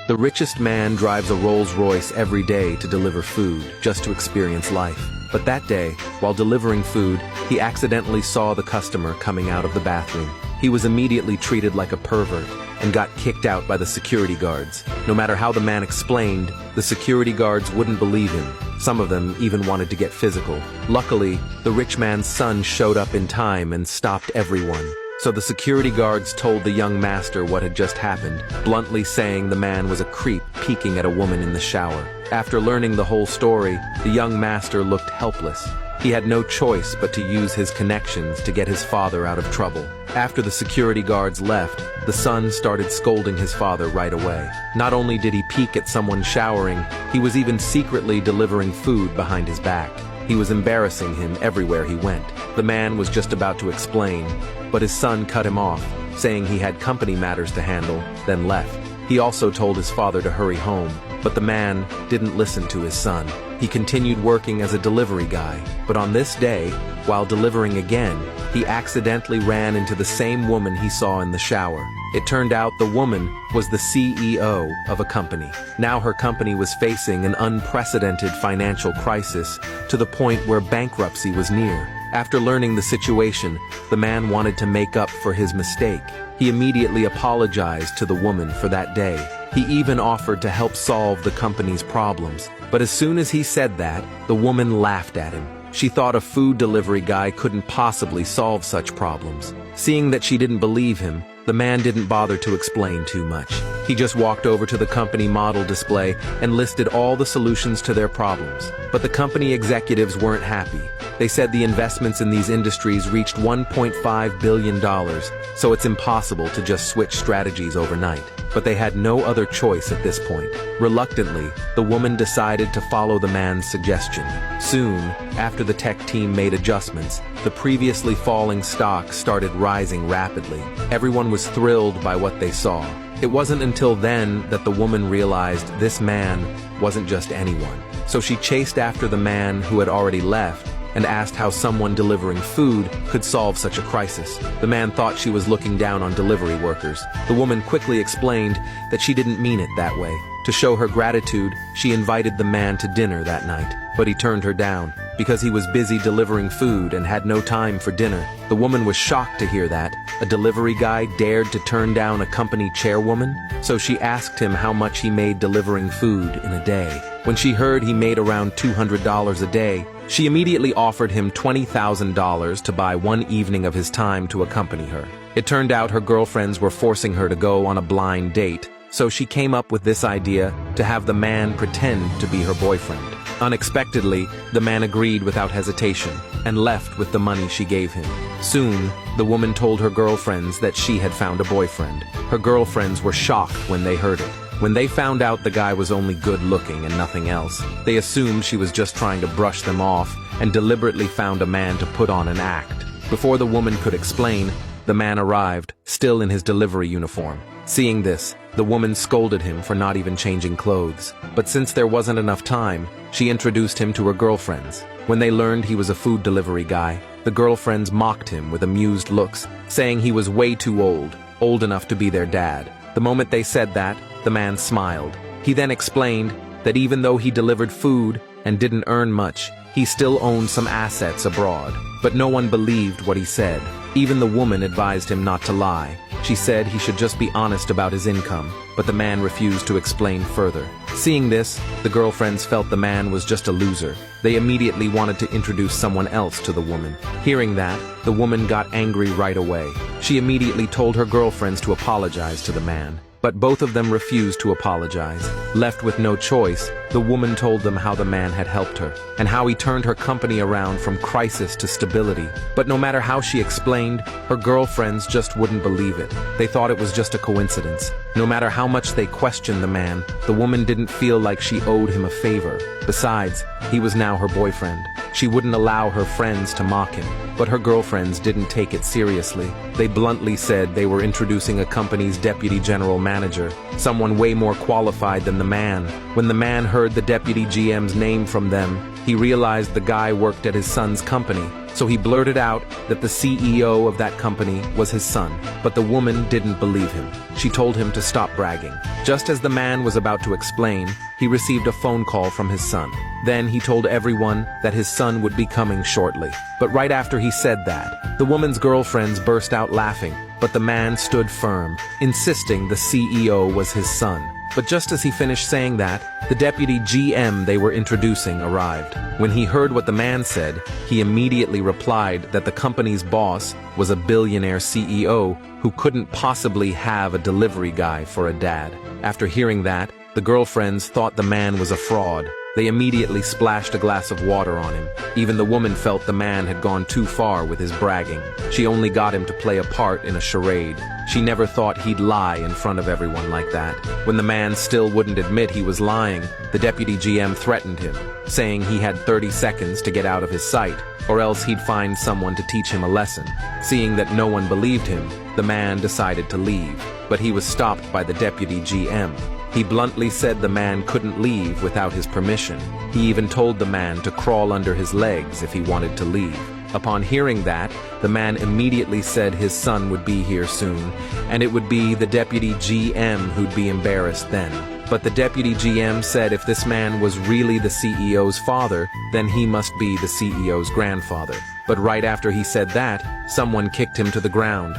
The richest man drives a Rolls Royce every day to deliver food, just to experience life. But that day, while delivering food, he accidentally saw the customer coming out of the bathroom. He was immediately treated like a pervert and got kicked out by the security guards. No matter how the man explained, the security guards wouldn't believe him. Some of them even wanted to get physical. Luckily, the rich man's son showed up in time and stopped everyone. So the security guards told the young master what had just happened, bluntly saying the man was a creep peeking at a woman in the shower. After learning the whole story, the young master looked helpless. He had no choice but to use his connections to get his father out of trouble. After the security guards left, the son started scolding his father right away. Not only did he peek at someone showering, he was even secretly delivering food behind his back. He was embarrassing him everywhere he went. The man was just about to explain, but his son cut him off, saying he had company matters to handle, then left. He also told his father to hurry home, but the man didn't listen to his son. He continued working as a delivery guy, but on this day, while delivering again, he accidentally ran into the same woman he saw in the shower. It turned out the woman was the CEO of a company. Now her company was facing an unprecedented financial crisis to the point where bankruptcy was near. After learning the situation, the man wanted to make up for his mistake. He immediately apologized to the woman for that day. He even offered to help solve the company's problems. But as soon as he said that, the woman laughed at him. She thought a food delivery guy couldn't possibly solve such problems. Seeing that she didn't believe him, the man didn't bother to explain too much. He just walked over to the company model display and listed all the solutions to their problems. But the company executives weren't happy. They said the investments in these industries reached $1.5 billion, so it's impossible to just switch strategies overnight. But they had no other choice at this point. Reluctantly, the woman decided to follow the man's suggestion. Soon, after the tech team made adjustments, the previously falling stock started rising rapidly. Everyone was thrilled by what they saw. It wasn't until then that the woman realized this man wasn't just anyone. So she chased after the man who had already left and asked how someone delivering food could solve such a crisis. The man thought she was looking down on delivery workers. The woman quickly explained that she didn't mean it that way. To show her gratitude, she invited the man to dinner that night, but he turned her down because he was busy delivering food and had no time for dinner. The woman was shocked to hear that. A delivery guy dared to turn down a company chairwoman? So she asked him how much he made delivering food in a day. When she heard he made around $200 a day, she immediately offered him $20,000 to buy one evening of his time to accompany her. It turned out her girlfriends were forcing her to go on a blind date, so she came up with this idea to have the man pretend to be her boyfriend. Unexpectedly, the man agreed without hesitation and left with the money she gave him. Soon, the woman told her girlfriends that she had found a boyfriend. Her girlfriends were shocked when they heard it. When they found out the guy was only good-looking and nothing else, they assumed she was just trying to brush them off and deliberately found a man to put on an act. Before the woman could explain, the man arrived, still in his delivery uniform. Seeing this, the woman scolded him for not even changing clothes. But since there wasn't enough time, she introduced him to her girlfriends. When they learned he was a food delivery guy, the girlfriends mocked him with amused looks, saying he was way too old enough to be their dad. The moment they said that, the man smiled. He then explained that even though he delivered food and didn't earn much, he still owned some assets abroad. But no one believed what he said. Even the woman advised him not to lie. She said he should just be honest about his income, but the man refused to explain further. Seeing this, the girlfriends felt the man was just a loser. They immediately wanted to introduce someone else to the woman. Hearing that, the woman got angry right away. She immediately told her girlfriends to apologize to the man. But both of them refused to apologize. Left with no choice, the woman told them how the man had helped her, and how he turned her company around from crisis to stability. But no matter how she explained, her girlfriends just wouldn't believe it. They thought it was just a coincidence. No matter how much they questioned the man, the woman didn't feel like she owed him a favor. Besides, he was now her boyfriend. She wouldn't allow her friends to mock him. But her girlfriends didn't take it seriously. They bluntly said they were introducing a company's deputy general manager, someone way more qualified than the man. When the man heard the deputy GM's name from them, he realized the guy worked at his son's company. So he blurted out that the CEO of that company was his son, but the woman didn't believe him. She told him to stop bragging. Just as the man was about to explain, he received a phone call from his son. Then he told everyone that his son would be coming shortly. But right after he said that, the woman's girlfriends burst out laughing, but the man stood firm, insisting the CEO was his son. But just as he finished saying that, the deputy GM they were introducing arrived. When he heard what the man said, he immediately replied that the company's boss was a billionaire CEO who couldn't possibly have a delivery guy for a dad. After hearing that, the girlfriends thought the man was a fraud. They immediately splashed a glass of water on him. Even the woman felt the man had gone too far with his bragging. She only got him to play a part in a charade. She never thought he'd lie in front of everyone like that. When the man still wouldn't admit he was lying, the deputy GM threatened him, saying he had 30 seconds to get out of his sight, or else he'd find someone to teach him a lesson. Seeing that no one believed him, the man decided to leave, but he was stopped by the deputy GM. He bluntly said the man couldn't leave without his permission. He even told the man to crawl under his legs if he wanted to leave. Upon hearing that, the man immediately said his son would be here soon, and it would be the deputy GM who'd be embarrassed then. But the deputy GM said if this man was really the CEO's father, then he must be the CEO's grandfather. But right after he said that, someone kicked him to the ground.